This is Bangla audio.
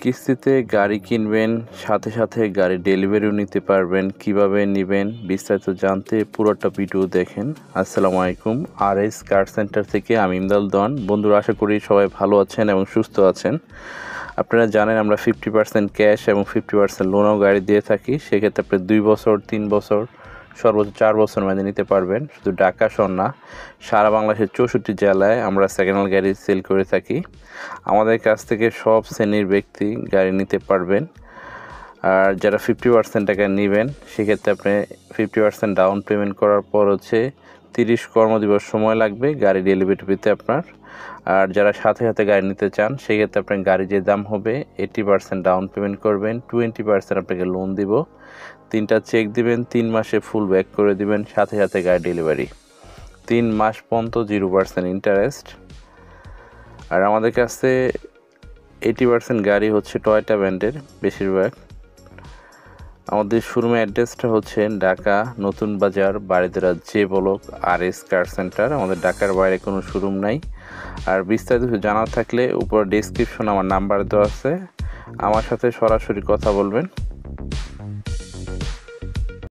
কিস্তিতে গাড়ি কিনবেন, সাথে সাথে গাড়ি ডেলিভারিও নিতে পারবেন। কিভাবে নেবেন বিস্তারিত জানতে পুরোটা ভিডিও দেখেন। আসসালামু আলাইকুম, RS কার সেন্টার থেকে আমি ইমদাদুল দোয়ান। বন্ধুরা, আশা করি সবাই ভালো আছেন এবং সুস্থ আছেন। আপনারা জানেন আমরা 50% ক্যাশ এবং 50% লোনও গাড়ি দিয়ে থাকি। সেক্ষেত্রে আপনি 2 বছর, 3 বছর, সর্বোচ্চ 4 বছর মেয়াদে নিতে পারবেন। শুধু ঢাকা শহর না, সারা বাংলাদেশের 64 জেলায় আমরা সেকেন্ড হ্যান্ড গাড়ি সেল করে থাকি। আমাদের কাছ থেকে সব শ্রেণীর ব্যক্তি গাড়ি নিতে পারবেন। আর যারা 50% টাকা নেবেন, সেক্ষেত্রে আপনি 50% ডাউন পেমেন্ট করার পর 30 কর্মদিবস সময় লাগবে গাড়ি ডেলিভারি পেতে আপনার। আর যারা সাথে সাথে গাড়ি নিতে চান, সেক্ষেত্রে আপনার গাড়ি যে দাম হবে 80% ডাউন পেমেন্ট করবেন, 20% আপনাকে লোন দিব, 3টা চেক দিবেন, 3 মাসে ফুল ব্যাক করে দিবেন, সাথে সাথে গাড়ি ডেলিভারি, 3 মাস পর্যন্ত 0% ইন্টারেস্ট। আর আমাদের কাছে 80% গাড়ি টয়োটা ব্র্যান্ডের বেশিরভাগ। আমাদের শোরুমের অ্যাড্রেসটা ঢাকা নতুন বাজার, বারিধারা যে ব্লক, RS কার সেন্টার। আমাদের ঢাকার বাইরে কোনো শোরুম নাই। আর বিস্তারিত জানার থাকলে উপরে ডেসক্রিপশন আমার নাম্বার দেওয়া আছে, আমার সাথে সরাসরি কথা বলবেন।